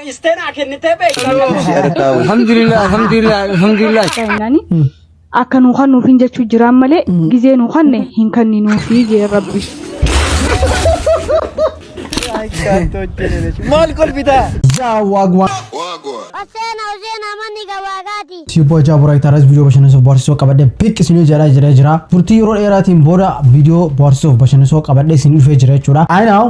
istena kennite beek. Alhamdulillah. Nani? Akka nu kan nuuf hin jechuu jiraan malee gizee nu kanne hin kanninuufi jee rabbi. Maal kolfita? Wagwan. Osena mani gawagati. Si boja borai taras video bashaniso borso qabade pick sinu jira furti yoro eratin boda video borso bashaniso qabade sinu fe jira chura I know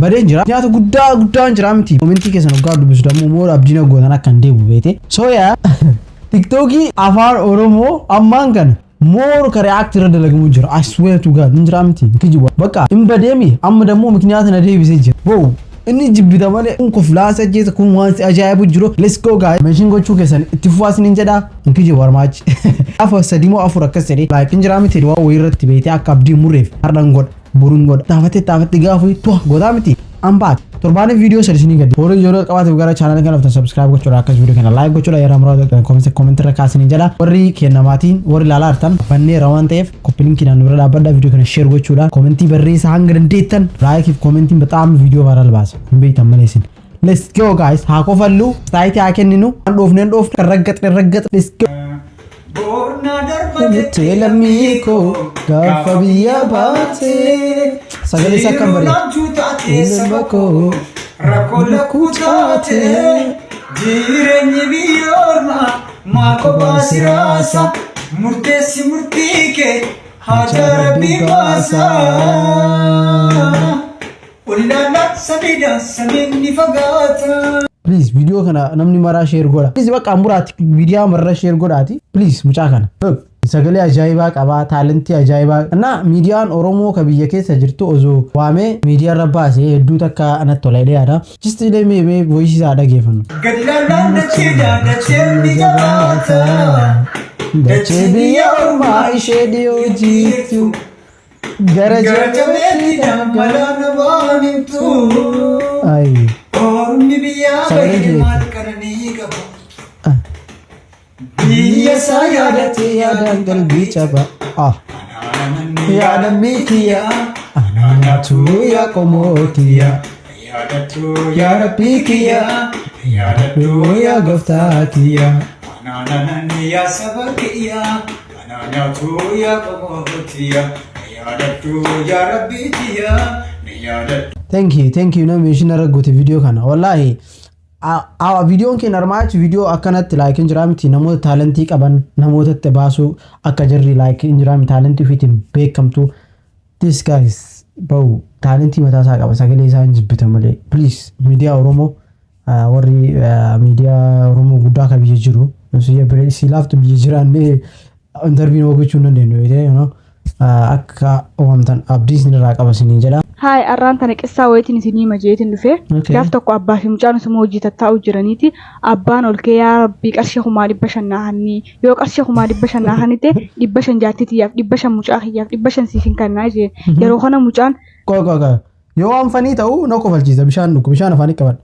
bade jira nyaatu guddaa jira miti momenti kesan gaadu bisu damo mo abdina godana kan debu bete so ya tiktoki afar oromo amman kan more react ረደለግሙ ጅራ I swear to god እንጅራ ምቲ እንክጅዋ በቃ እንበደሚ አም ደሞ ምክንያት ነደ ቢሰጅ ወው እኒ ጅብታ ማለ እንኮ ፍላሰ ጀት ኩማን አጃይቡ ጅሮ let's go guys መሽንጎቹ ከሰን ኢትፋስን እንጀዳ እንክጅ ወርማች አፈሰ ዲሞ አፉራ ከሰሪ ላይክ እንጅራ ምቲ ደዋ ወይረት ቤቴ አካብዲ ሙሬፍ አርዳንጎድ ቡሩንጎድ ታፈተ ጋፉ ቶ ጎዳ ምቲ አምባክ torbaane video sirrisini gadi hore yoro qabate gara channel kana lafta subscribe gochudha akkas video kana like gochudha yara amra comment irra kaasini jala warri kennamaatiin warri lala artan banne rawan ta'eef copy link nan bira dabada video kana share gochudha comment barreessa hanga dandeettan like if comment በጣም video viral baasa beetam malesin let's go guys ha kofallu site akenninu ndoof raggat let's go Borna darbate telamiko gafabiya baate sagale sakambari Ilmako rakola kutate jireenyi biyyoorma maako baasiraasa murteessi murtiike haja rabbi baasa ulala samida saminni fagaata please video kana namni mara share godha please baka amurati video mara share godhaati please mucha kana sagale ajaiba qaba talent ajaiba na median oromo ka biyya keessa jirtu ozo waame media rabbaase heddu takka anatto laide ada just ile me voice isa dhageeffannu gadilaan dachee ni jabaata dachee biyya ormaa ishee dhiyoo jirtu garajabeetti dammalaan waanimtu ay ormi biyyaa baay'ee maal kananii qaba biyya isaa yaadate yaadan qalbii caba yaada miikiya anaatu yaa qomootiya yaadatu yaa rabbii kiyya yaadatu yaa gooftaatiya anaanani yaa saba kiyya anaanatu yaa qomootiya yaadatu yaa rabbiitiya thank you na meeshina ragote video kana wallahi video ke narmach video akkanatti like injiramti namoota talentii qaban namoota baasu akka jarri like injiramti talentii fitin beekamtu this guys bro talentii mata isaa qaba sagalee isaa injibita malee please media oromo warri media oromo guddaa ka biyya jiru si laftu biyya jiranne interview gochuu dandeenya you know akka wamtan abdiis ni raaqaba sinin jedha Hai arraan tana qissaa wayitiin isinii majeetiin dhufe gaaf tokko abbaa fi mucaan osoo hojii tattaa'u jiraniiti abbaan ol kee yaa rabbii qarshii kumaa 500 yoo qarshii kumaa 500 ta'e 500 jaartitiyaaf 500 mucaa kiyyaaf 500 siifin kannaa jee yeroo kana mucaan ko yoo anfanii ta'u na kofalchiisa bishaan dhugu bishaan afaan qabadha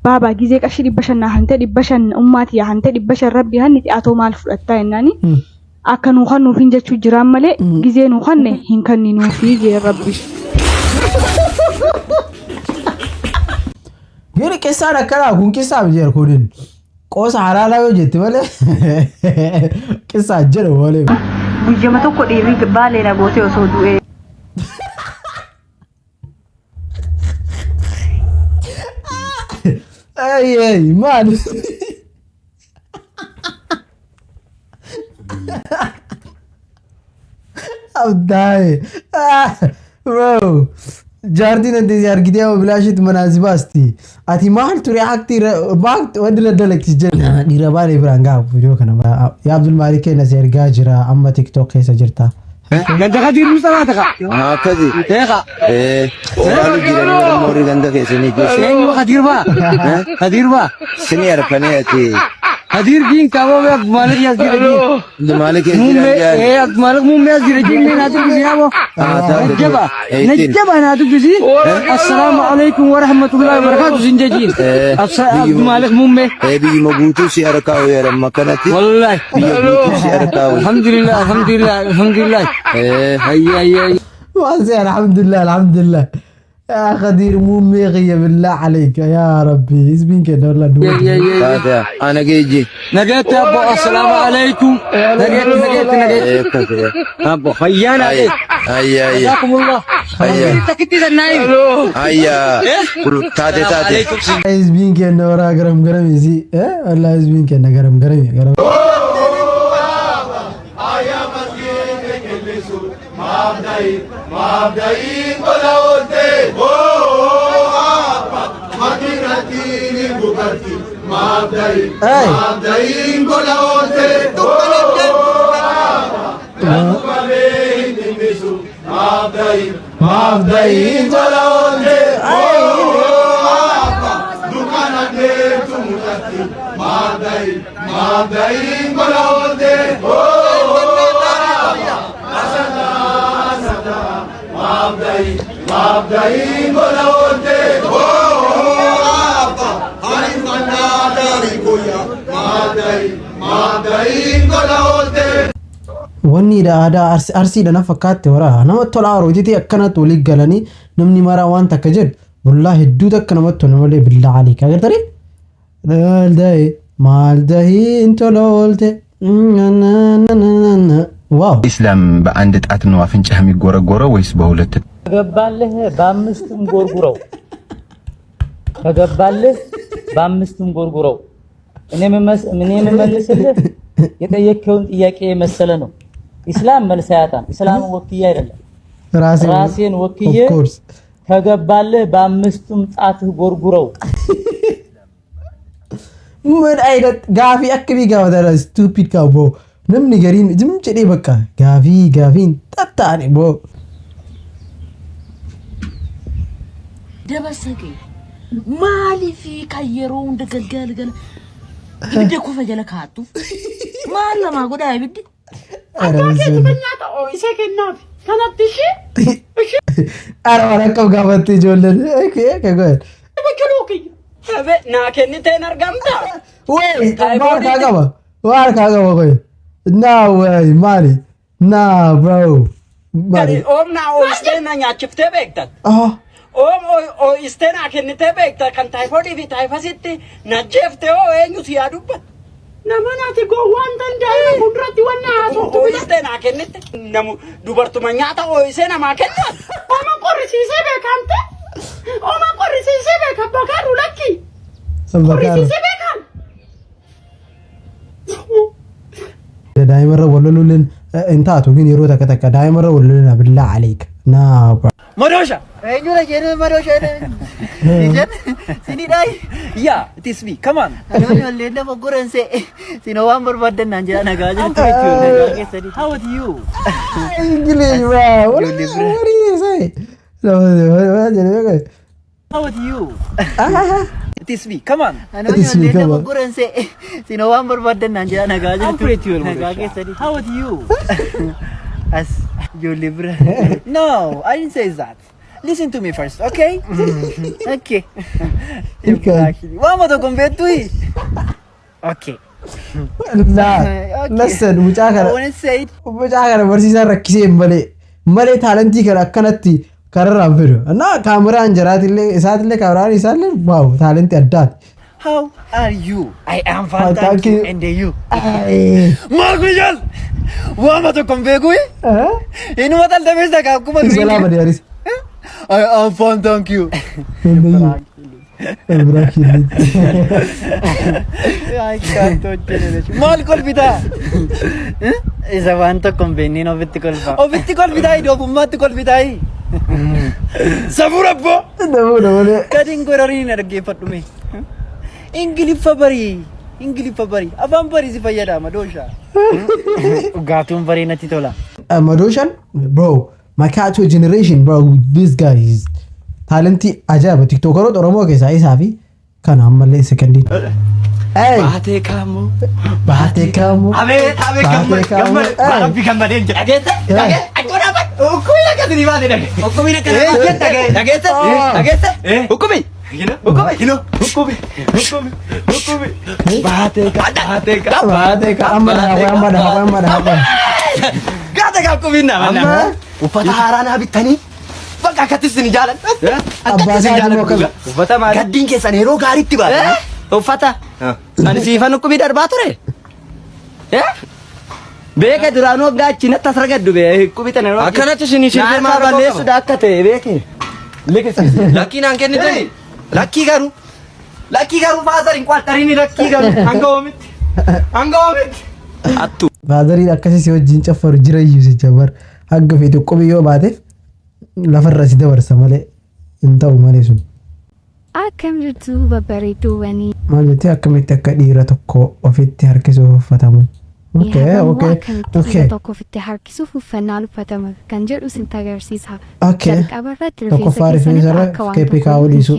Baba gizee qarshii 500 hante 500 ummaati yaa hante 500 rabbi hanni atoo maal fudhattaa ennaani akka nu kan nuuf hin jechuu jiraan malee gizee nu kanne hin kanninuufi jee rabbi. Giri qissaan akkana kun qissaa biyya koodin qoosa halaalaa yoo jette malee qissaa jedhu malee. Guyyama tokko dhiirri baalee na gootee osoo du'ee. Ay man. I'm dying. Bro. Jardin and the argidea bilashit manazibasti. Ati mahal to react back what did the like jena di rabale branga video kana ya Abdul Malik na serga jira amma TikTok kesa jirta. Ganda ka dir musta ka? Kazi. Teka. Wala gira mori ganda ke sini Ka dir ba? Ka dir ba? sini arpane ati Hadir King kamu Abdul Malik Yazdir King. Malik Mumme Abdul Malik Mumme Yazdir King ne natu kisi abo. Najaba natu kisi. Assalamualaikum warahmatullahi wabarakatuh zinjajin. Abdul Malik Mumme. Bi mabutu si arakao ya ramma kanati. Wallahi. Bi mabutu si arakao. Alhamdulillah alhamdulillah. Hayya. واسع الحمد لله يا خدير مو ميغي بالله عليك يا ربي اسبين كده والله دو هذا انا جيجي نجيت يا ابو السلام عليكم نجيت ابو خيانا هيا جزاكم الله انت كنت النايم هيا تاتي اسبين كده ورا غرم يزي والله اسبين كده غرم مابدئين بلاوتي مدينتي بوكرتي مابدئين بلاوتي مابدئين بلاوتي دكانتي تموتي مابدئين بلاوتي مابدئين بلاوتي هاي منا داري كويا مابدئين بلاوتي wanni aadaa arsiidha na fakkaatti wara nama tola rootiti akkanatti walii galanii namni mara waan takka jedhu wallahi hedduu takka namatti tola malee billaa alii agartani maaldahiin tola oolte ዋው ኢስላም በአንድ ጣት ነው አፍንጫህ የሚጎረጎረው ወይስ በሁለት? ከገባልህ በአምስቱም ጎርጉረው ከገባልህ በአምስቱም ጎርጉረው። እኔ የምመልስልህ የጠየቀውን ጥያቄ መሰለ ነው። ኢስላም መልስ አያጣም። ኢስላም ወክዬ አይደለም ራሴን ወክዬ ከገባልህ በአምስቱም ጣትህ ጎርጉረው። ምን አይነት ጋፊ አክቢ ጋወዳላ ስቱፒድ ካቦ namni gariin jim jedhee bakka gaafiin xaxaane boo dabasake maalifi kayyeroo hunda galgal ibidde kufa jala kaatu maal lama godhaa ibidde Attaque nyaata ooyisee kennaaf kanatti ara waraqaa gaafattee ijoolleen kagoon biqiluu kiyya habe naa kenniteen argamta waan kaa qaba koy Nah, way, Mali. Nah, bro. Mali. Om na o istena nyaachifte beektat. O istena kennite beekta kan typhoid fi typhus najjeefte o eenyu si yaadubbat. Nama naati gowwaan danda'e fuulduratti wanna haasoftu. O istena kennite namu dubartuma nyaata o isee namaa kennan. Oma qorrisiisee beekamte. Oma qorrisiisee beeka bakaaru lakki. Qorrisiisee beekam. دايما ولولن انت اتوغين يرو تكتك دايما ولولن بالله عليك نا مدوشا اينو لا جيرو مدوشا يجن سيني داي يا تسبي كمان انا لينا فغورن سي سينو وان بربدن نانجا نغاجا تيتو how are you انجليش واو what do you say how are you تسبي كمان انا لينا فغورن سي سينو وان بربدن نانجا نغاجا تيتو how are you as you live no I didn't say that listen to me first okay okay vamos to convert tu okay لا listen mucaa barsiisaa rakkisee malee taalentii kana akkanatti kararraan fidu na kaameraan jiraatillee isaatillee kaameraan isaallee waaw taalentii addaati. How are you? I am fine, thank you. And you? Margujal! Wama to konvegui? Inu matal de vez ka kuma duri. Salama diaris. I am fine, thank you. Ay, canto generation. Mal colpita. Esa vanta convenino obitti colpa. Obitti colpita do bummat colpita. Sabura bo. Dabule. Kadin gorari na raggeeffadhu me. Ingiliffa bari afaan bari si fayyada Madosha. Gaatuun bari natti tola. Madoshan bro my catch generation bro this guy is talented ajaba tiktoker oromoo keessaa isaa fi kana ammallee second baatee kaamu አቤት አቤት ገመድ ባረቢ ገመድ እንጂ አገተ አቆራ ኡኩሚ ለከትሪ ባደ ደገ ኡኩሚ ለከትሪ አገተ ኡኩሚ baatee amada gaata qaqqubinna manna uffata haaraana bitanii bakka kattisni jaalan uffata maal gaddiin keessan yeroo gaariitti baate uffata ani siifan uqubii darbaa ture beeka duraanoo gaachi natti asragaddu bee uqubii tanoo akkanatti isin siifee maa balleessu akka ta'e beeki likisi lakkiin aan kennitani lakkii garuu faasariin qwaxxariin lakkii garuu hanga oomitti attu faasariin akkasii si wajjin caffaru jirayyuu si jabar hagga feete uqubii yoo baateef lafarra si dabarsa malee hin ta'u malee sun. Akkam jirtu babbareedduuwwanii. Maal jettee akkamitti akka dhiira tokko ofitti harkisuuf uffatamu? Tokko ofitti harkisuuf uffannaan uffatama kan jedhu sitti agarsiisa. Jalqabarratti rifeensa keessanii akka waan tokko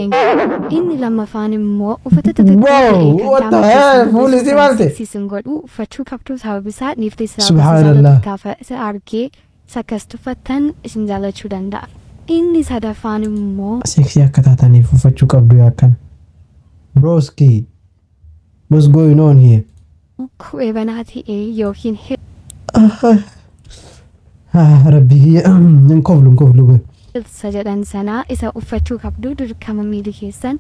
inni lammaffaan immoo uffata tattaaffachiisin godhu uffachuu qabdu sababa isaa niifti isaa gaafa isa argee sakkastu uffattan isin jaalachuu danda'a. Inni sadaffaan immoo seksii akka taataniif uffachuu qabdu yaakan. Broski, what's going on here? Kuwee banaa ta'ee yookiin Rabbi hin koflu. Isa jedhan sanaa isa uffachuu qabdu dirqama miilli keessan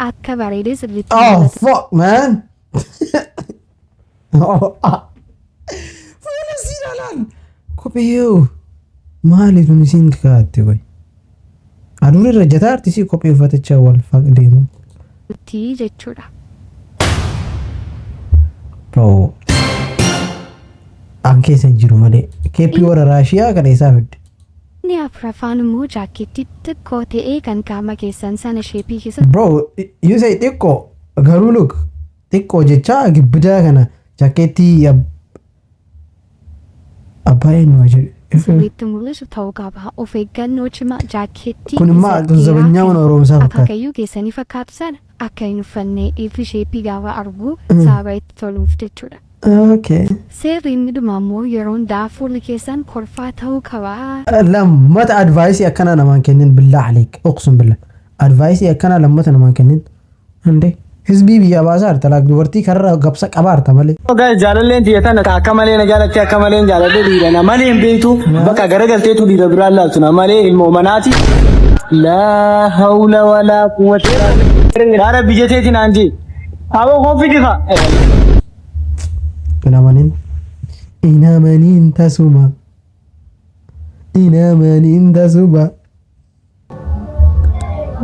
akka bareedee sirriitti Oh fuck man. Fuula siidaalaan kophee maaliif nu siin kaa'atte qoy? Aduun irra jataa artisii kophee uffatachaa wal deemu. jechuudha. Bro. An keessa jiru malee keeppii warra Raashiyaa kana isaa fidde. Inni afuraffaan immoo jaakkeettii xiqqoo ta'ee kan qaama keessan sana sheepii keessa. Bro, you say xiqqoo garuu look xiqqoo jechaa gibbidaa kana jaakkeettii abbaayeen waa jedhu. Sirriitti mul'isu ta'uu qaba. Of eeggannoo cimaa jaakkeettii. Kun immoo zabanyyaa mana Oromosaa fakkaata. Akaakayyuu keessanii fakkaatu sana akka hin uffannee dhiifni sheepii gaafa argu sababa itti toluuf jechuudha. Okay. Seerri inni dhuma immoo yeroo hundaa fuulli keessan kolfaa ta'uu qaba. Lammata advaayisii akkana namaan kennin billaa aleek oqsun billa. Advaayisii akkana lammata namaan kennin. Hande. Hizbii biyya baasaa arta laak dubartii karra gabsa qabaa arta malee. Ogaa jaalalleen tiyyatan akka malee na jaalatti akka malee jaaladhe dhiira na malee hin beektu bakka garagalteetu dhiira biraan laaltu na malee ilmoo manaati. Laa hawla walaa quwwata illa billah. Yaa Rabbi jeteetiin aanji. Aboo koofii difa. Inamaniin tasuma.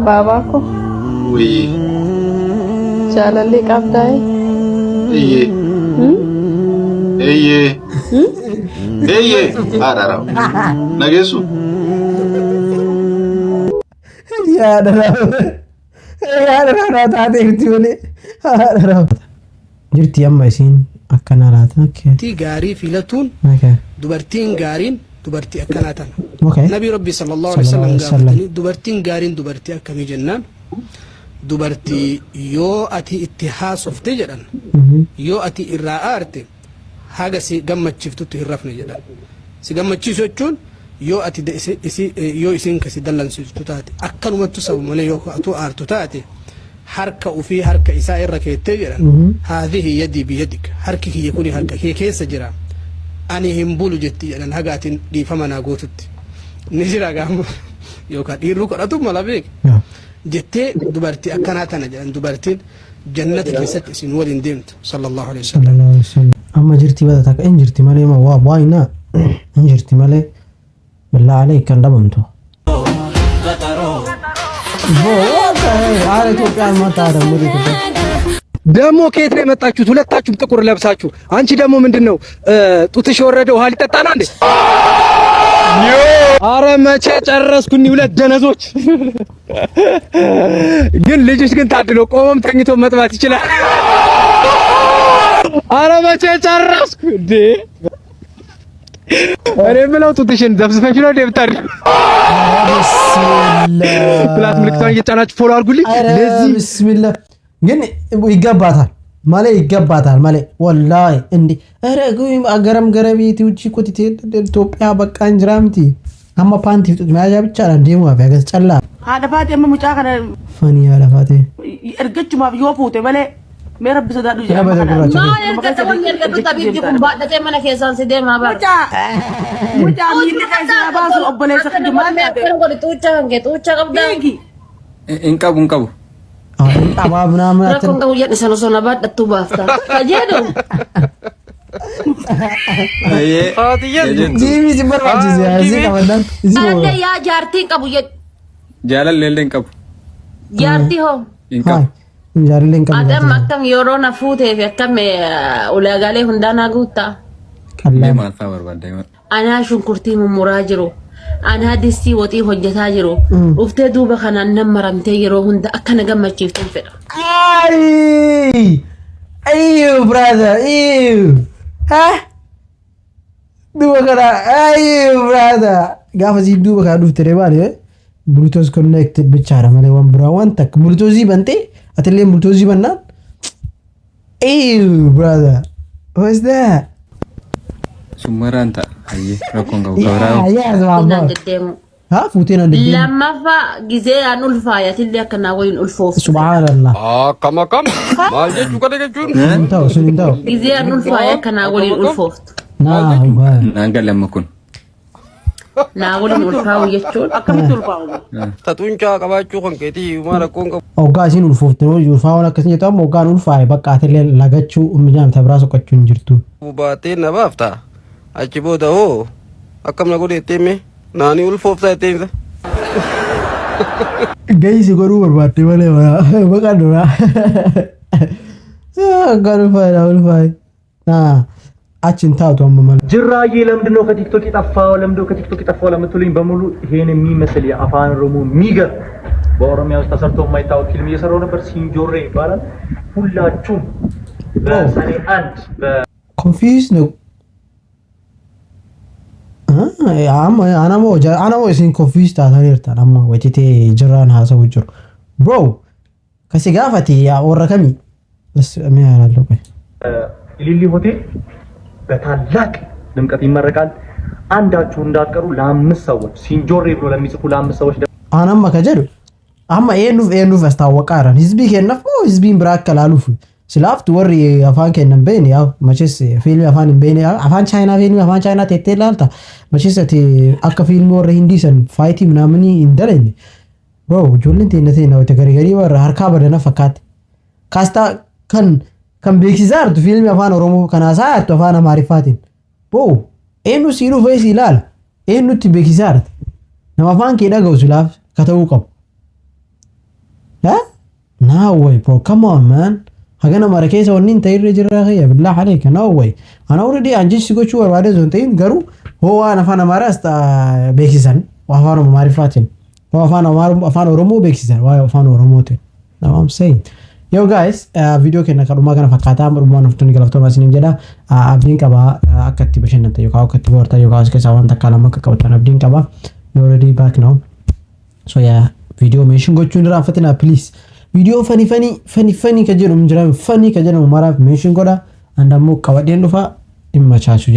Baabaa ko. Wii. Jaalallee qabdaa'e. Eeyyee. Haadha raawwa. Nageessu. Yaada raawwa taate irti malee. Haadha raawwa. Jirti amma isiin akkana laata. Dubartii gaarii filatuun dubartiin gaariin dubartii akkanaa tana. Nabii Rabbi sallallahu alaihi wasallam gaafatanii dubartiin gaariin dubartii akkamii jennaan dubartii yoo ati itti haasofte jedhan yoo ati irraa aarte haga si gammachiiftutti hin rafne jedhan. Si gammachiisu jechuun yoo ati yoo isin kasi dallansiistu taate akkanumatti sabu malee yoo atu aartu taate harka ufii harka isaa irra keettee jedhan haadhihi yadii biyadik harki kiyya kuni harka kee keessa jira ani hin bulu jetti jedhan haga atin dhiifama naa gootutti ni jira gaamu yookaan dhiirru kadhatu mala beek jettee dubartii akkanaa tana jedhan dubartiin jannata keessatti isin waliin deemtu sallallahu alaihi wasallam. Amma jirti bada takka in jirti malee ma waa baay'ina in jirti malee billaa alee kan dhabamtu. ደግሞ ከየት ነው የመጣችሁት? ሁለታችሁም ጥቁር ለብሳችሁ። አንቺ ደግሞ ምንድነው ጡትሽ የወረደ ውሃ ሊጠጣና እንዴ? አረ መቼ ጨረስኩኝ ሁለት ደነዞች። ግን ልጅሽ ግን ታድሎ ቆሞም ተኝቶ መጥባት ይችላል። አረ መቼ ጨረስኩ እንዴ? አረ ብለው ጡትሽን ዘብዝፈሽ ነው ደብታሪ ፕላስ ምልክቷን እየጫናችሁ ፎሎ አድርጉልኝ። ለዚህ ቢስሚላህ ግን ይገባታል ማለ ይገባታል ማለ ወላሂ እንዴ አረ ጉም አገረም ገረቤት ውጪ ቆጥቴ ኢትዮጵያ በቃ እንጅራምቲ አማ ፓንቲ ማያጃ ብቻ እንዴ ሞ ያገስ ጨላ አደፋቴ ሙጫ ከነ ፈኒ አደፋቴ እርግጭ ማብዮ ፎቶ በለ मेरा बिसदा दु या बता गुरा ना इनका तो बंद कर तभी जी कुम बात ते मन के सान से दे मा बात मुझा मीर का से बास ओबले से जमा दे को तू चांगे तू कब देगी इनका बुंकाबू इनका बाबना में रकम का ये सनो सोना बात तू बाफ्ता अजे दो ये जीवी जिबर वाजी से ऐसे का बंदन इसी अरे या जारती कब ये जालल ले लें कब जारती हो इनका jaarleen kan adam akkam yeroo na fuutee fi akkam ulagaalee hundaa naa guuttaa kallee maal fa'aa barbaadde anaa shunkurtii mummuraa jiru anaa distii waxii hojjetaa jiru dhuftee duuba kanaan nan maramtee yeroo hunda akka na gammachiiftan fedha ayu brother ayu ha duuba kana ayu brother gaafa si duuba kana dhufte baale bluetooth connected bichaadha malee waan biraa waan takka bluetooth bantee atlee bluetooth bannaan ayu brother what's that sumaranta ayye rakon gawraa yes baba ha fuuteen ande lammaffaa gizee aan ulfaayatillee akka naa waliin ulfoof subhanallah kama maal jechuu kana jechuun ta'u sun ta'u gizee aan ulfaaya akka naa waliin ulfooftu nanga lamma kun naa waliin ulfaawu jechuun akkamitti ulfaawu tatuuncaa qabaachuu kan keetii maal rakkoon qabu oggaa isin ulfoofte ulfaawwan akkasii jettu amma oggaan ulfaaye bakka atellee lagachuu ummijaam tabraa soqachuu hin jirtu baatee na baafta achi booda hoo akkam na godheetteemme naanii ulfooftaa etteensa gaysi godhuu barbaadde malee baqaa duraa oggaan ulfaaye አችን ታውቶ አመመለ ጅራዬ ለምንድነው ከቲክቶክ የጠፋው ለምትሉኝ በሙሉ ይሄን የሚመስል የአፋን ኦሮሞ ሚገር በኦሮሚያ ውስጥ ተሰርቶ የማይታወቅ ፊልም እየሰራው ነበር ሲንጆሬ ይባላል ሁላችሁም በሰኔ 1 ኮንፊውዝ ነው አናሞ ሲን ኮንፊውዝ ታታሪርታ አማ ወቲቴ ጅራን ሀሰው ጅሩ ብሮ ከሲጋፋቲ ያ ወረከሚ ለስሚያራለው ኢሊሊ ሆቴል በታላቅ ድምቀት ይመረቃል አንዳችሁ እንዳትቀሩ ለ5 ሰዎች ሲንጆሬ ብሎ ለሚጽፉ ለ5 ሰዎች አናማ ከጀዱ አማ ኤኑ አስታወቃራን ህዝቢ ከነፈ ህዝቢን ብራከላሉፍ ስላፍት ወሪ አፋን ከነም በእኔ ያው መቼስ ፊልም አፋን በእኔ አፋን ቻይና ፊልም አፋን ቻይና ተተላልታ መቼስ አከ ፊልም ወሪ ሂንዲሰን ፋይቲ ምናምን እንደለኝ ብሮ ጆልን ተነቴ ነው ተገሪገሪ ወራ harka badana fakkaate ካስታ kan beeksisaartu fiilmi afaan oromoo kana saayattu afaan amaariffaatiin boo eenyu siiduu feesi ilaala eenyutti beeksisaarta nama afaan kee dhaga'u silaaf ka ta'uu qabu no way bro come on man hagana mara keessa wanni hin ta'irra jirra kiyya billah alayka no way ana already anjichi gochuu barbaade zon ta'in garuu hoo waan afaan amaaraas beeksisan afaan amaariffaatiin afaan oromoo beeksisan waa afaan oromootiin now I'm saying Yo guys, video kenna kaduma kana fakkaata amrumaa naftuni galaftooma isinin jedha abdiin qaba akkatti bashannanta yookaan akkatti boortaa yookaan keessa waan takka lama akka qabatan abdiin qaba you already back now so yeah video mention gochuun irraanfatina please video funny ka jedhu mara mention godha andammoo qabadeen dhufa dhimma chaachuu